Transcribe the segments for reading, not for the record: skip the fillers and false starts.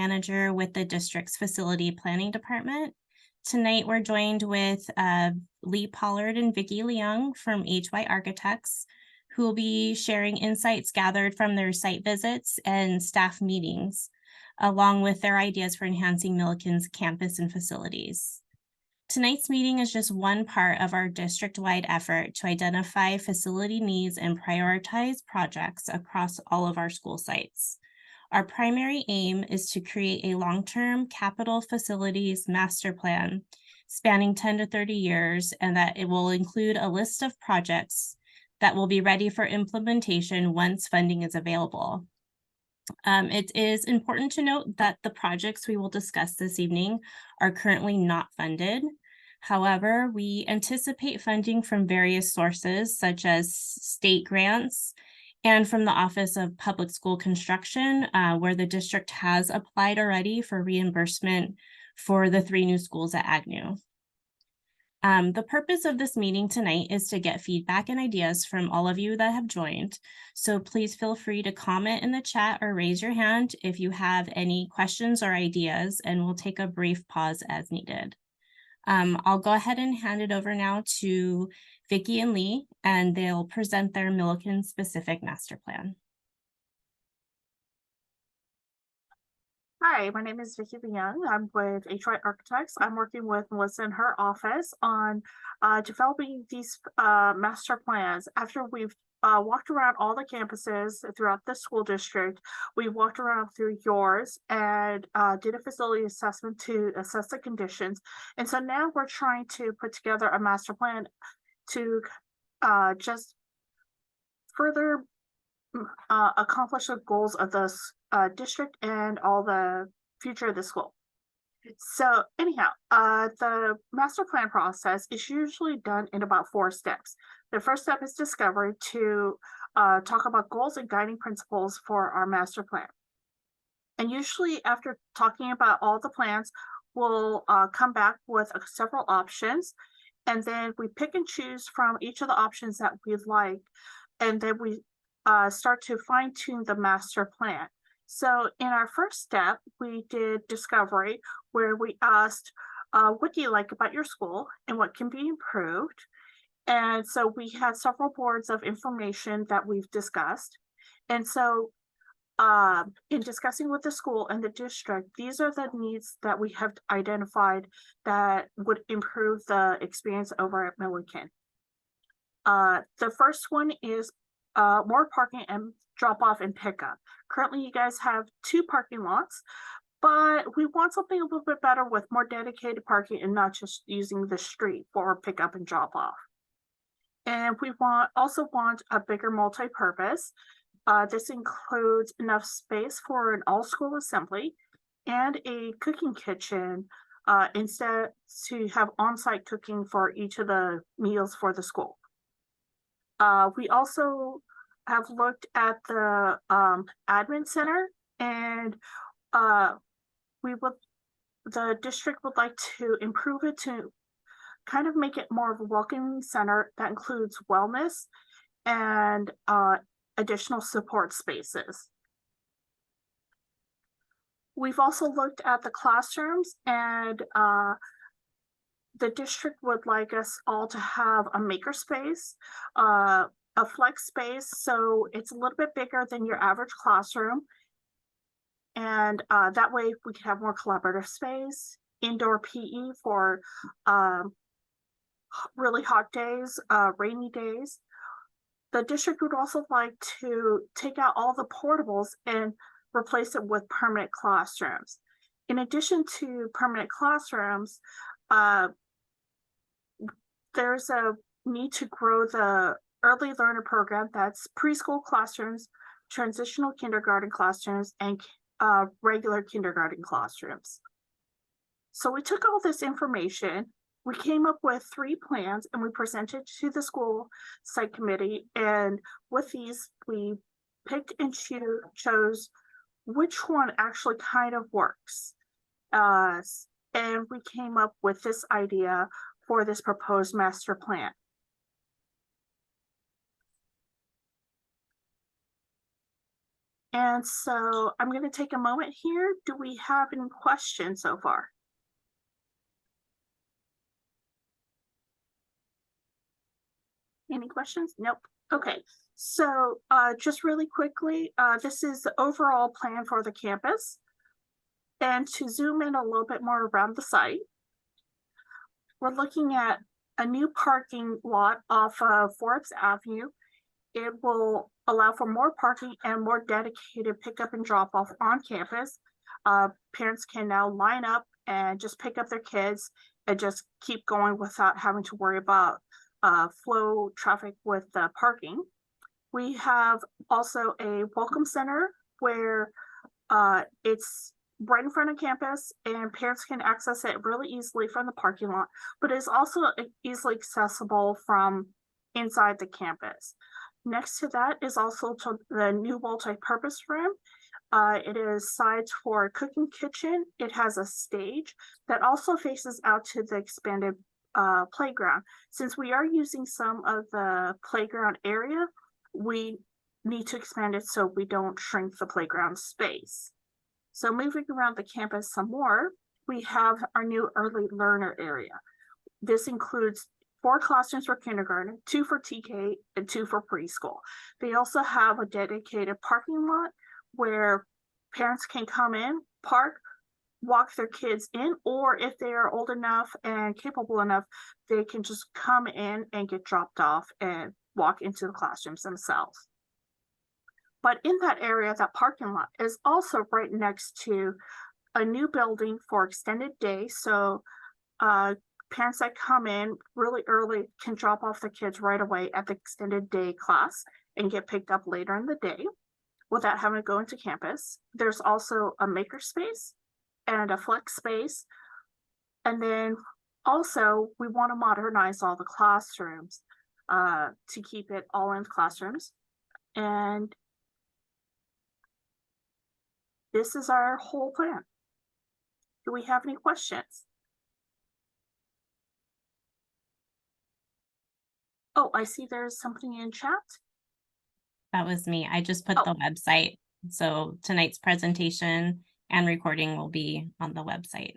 manager with the district's facility planning department. Tonight, we're joined with Lee Pollard and Vicki Leung from HY Architects, who will be sharing insights gathered from their site visits and staff meetings, along with their ideas for enhancing Millikin's campus and facilities. Tonight's meeting is just one part of our district-wide effort to identify facility needs and prioritize projects across all of our school sites. Our primary aim is to create a long-term capital facilities master plan spanning 10 to 30 years, and that it will include a list of projects that will be ready for implementation once funding is available. It is important to note that the projects we will discuss this evening are currently not funded. However, we anticipate funding from various sources such as state grants and from the Office of Public School Construction, where the district has applied already for reimbursement for the 3 new schools at Agnew. The purpose of this meeting tonight is to get feedback and ideas from all of you that have joined. So please feel free to comment in the chat or raise your hand if you have any questions or ideas, and we'll take a brief pause as needed. I'll go ahead and hand it over now to Vicki and Lee, and they'll present their Millikin specific master plan. Hi, my name is Vicki Leung. I'm with HY Architects. I'm working with Melissa in her office on developing these master plans. After we've walked around all the campuses throughout the school district, we walked around through yours and did a facility assessment to assess the conditions. And so now we're trying to put together a master plan to just further accomplish the goals of this district and all the future of the school. So anyhow, the master plan process is usually done in about 4 steps. The first step is discovery, to talk about goals and guiding principles for our master plan. And usually after talking about all the plans, we'll come back with several options, and then we pick and choose from each of the options that we like, and then we start to fine-tune the master plan. So in our first step, we did discovery, where we asked, what do you like about your school and what can be improved? And so we had several boards of information that we've discussed. And so in discussing with the school and the district, these are the needs that we have identified that would improve the experience over at Millikin. The first one is more parking and drop off and pickup. Currently, you guys have 2 parking lots, but we want something a little bit better with more dedicated parking and not just using the street for pickup and drop off. And we also want a bigger multi-purpose. This includes enough space for an all-school assembly and a cooking kitchen, instead to have on-site cooking for each of the meals for the school. We also have looked at the admin center, and the district would like to improve it to kind of make it more of a welcoming center that includes wellness and additional support spaces. We've also looked at the classrooms, and the district would like us all to have a makerspace, a flex space, so it's a little bit bigger than your average classroom. And that way we can have more collaborative space, indoor PE for really hot days, rainy days. The district would also like to take out all the portables and replace it with permanent classrooms. In addition to permanent classrooms, there's a need to grow the early learner program. That's preschool classrooms, transitional kindergarten classrooms, and regular kindergarten classrooms. So we took all this information, we came up with 3 plans, and we presented to the school site committee. And with these, we picked and chose which one actually kind of works. And we came up with this idea for this proposed master plan. And so I'm going to take a moment here. Do we have any questions so far? Any questions? Nope. Okay. So just really quickly, this is the overall plan for the campus. And to zoom in a little bit more around the site, we're looking at a new parking lot off of Forbes Avenue. It will allow for more parking and more dedicated pickup and drop off on campus. Parents can now line up and just pick up their kids and just keep going without having to worry about flow traffic with parking. We have also a welcome center where it's right in front of campus and parents can access it really easily from the parking lot, but it's also easily accessible from inside the campus. Next to that is also the new multi-purpose room. It is sides for a cooking kitchen. It has a stage that also faces out to the expanded playground. Since we are using some of the playground area, we need to expand it so we don't shrink the playground space. So moving around the campus some more, we have our new early learner area. This includes 4 classrooms for kindergarten, 2 for TK, and 2 for preschool. They also have a dedicated parking lot where parents can come in, park, walk their kids in, or if they are old enough and capable enough, they can just come in and get dropped off and walk into the classrooms themselves. But in that area, that parking lot is also right next to a new building for extended day. So parents that come in really early can drop off the kids right away at the extended day class and get picked up later in the day without having to go into campus. There's also a maker space and a flex space. And then also we want to modernize all the classrooms to keep it all in classrooms. And this is our whole plan. Do we have any questions? Oh, I see there's something in chat. That was me. I just put the website. So tonight's presentation and recording will be on the website.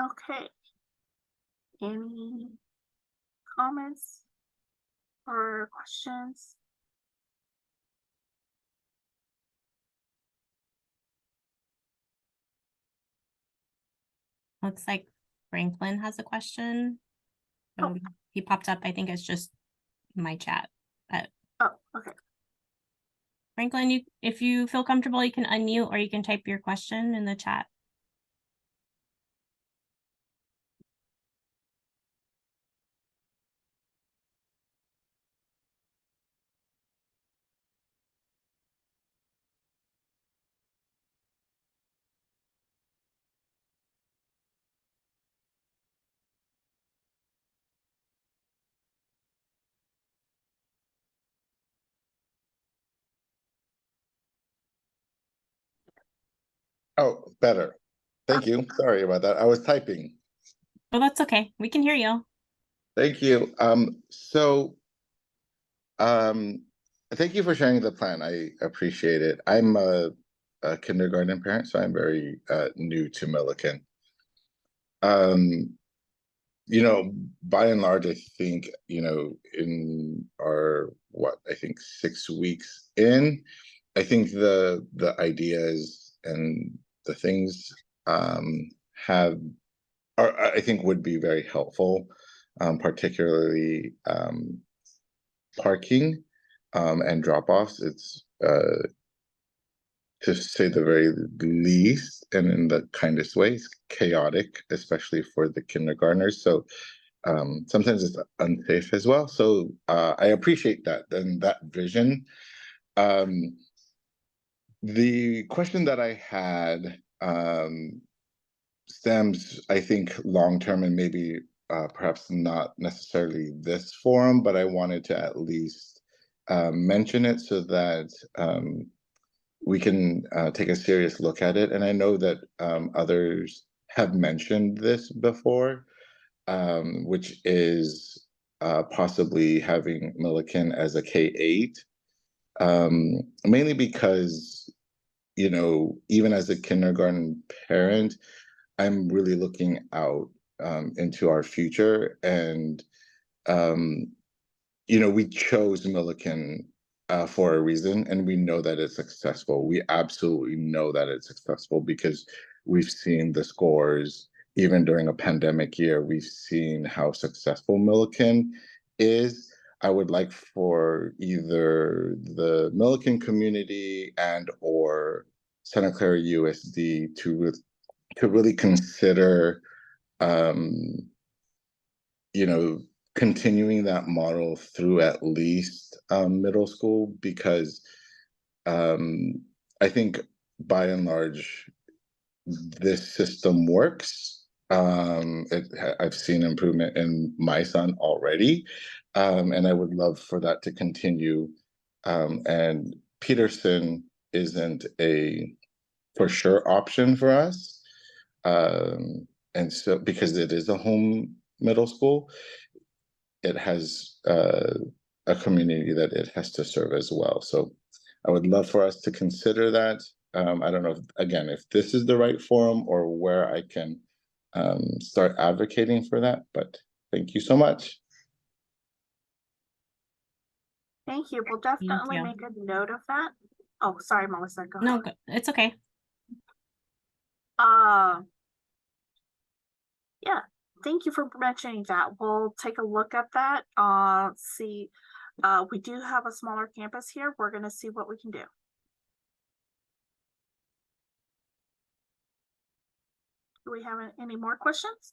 Okay. Any comments or questions? Looks like Franklin has a question. Oh. He popped up. I think it's just my chat. But Oh, okay. Franklin, if you feel comfortable, you can unmute or you can type your question in the chat. Oh, better. Thank you. Sorry about that. I was typing. Oh, that's okay. We can hear you. Thank you. Thank you for sharing the plan. I appreciate it. I'm a kindergarten parent, so I'm very new to Millikin. By and large, I think, in our, I think 6 weeks in, I think the ideas and the things I think would be very helpful, particularly parking and drop-offs. It's to say the very least, and in the kindest ways, chaotic, especially for the kindergartners. So sometimes it's unsafe as well. So I appreciate that and that vision. The question that I had stems, I think, long-term, and maybe perhaps not necessarily this forum, but I wanted to at least mention it so that we can take a serious look at it. And I know that others have mentioned this before, which is possibly having Millikin as a K-8, mainly because, you know, even as a kindergarten parent, I'm really looking out into our future. And, you know, we chose Millikin for a reason, and we know that it's successful. We absolutely know that it's successful because we've seen the scores. Even during a pandemic year, we've seen how successful Millikin is. I would like for either the Millikin community and or Santa Clara USD to really consider, um, you know, continuing that model through at least middle school, because um, I think by and large this system works. I've seen improvement in my son already, and I would love for that to continue. And Peterson isn't a for sure option for us, and so because it is a home middle school, it has a community that it has to serve as well. So I would love for us to consider that. I don't know, again, if this is the right forum or where I can start advocating for that, but thank you so much. Thank you. We'll definitely you. make a note of that. Oh, sorry, Melissa, go No, ahead. it's okay. Yeah, thank you for mentioning that. We'll take a look at that. See, we do have a smaller campus here. We're gonna see what we can do. Do we have any more questions?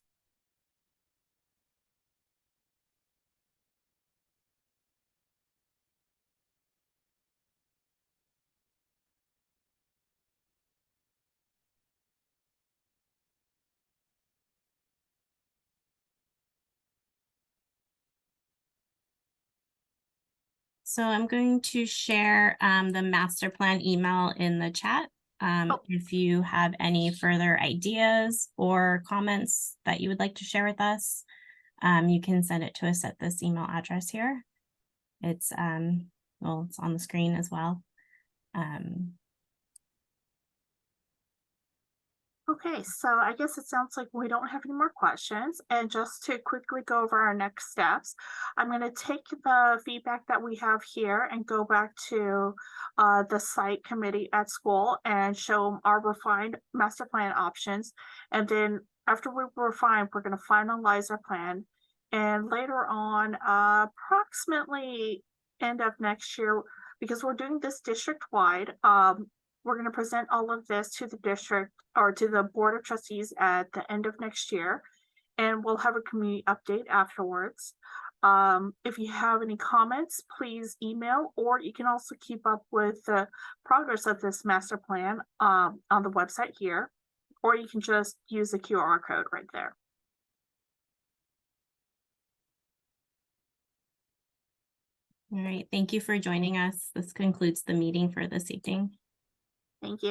So I'm going to share the master plan email in the chat. Oh. If you have any further ideas or comments that you would like to share with us, you can send it to us at this email address here. It's well, it's on the screen as well. Okay, so I guess it sounds like we don't have any more questions. And just to quickly go over our next steps, I'm going to take the feedback that we have here and go back to the site committee at school and show them our refined master plan options. And then after we refine, we're going to finalize our plan. And later on, approximately end of next year, because we're doing this district-wide, we're going to present all of this to the district or to the Board of Trustees at the end of next year, and we'll have a community update afterwards. If you have any comments, please email, or you can also keep up with the progress of this master plan on the website here, or you can just use the QR code right there. All right, thank you for joining us. This concludes the meeting for this evening. Thank you.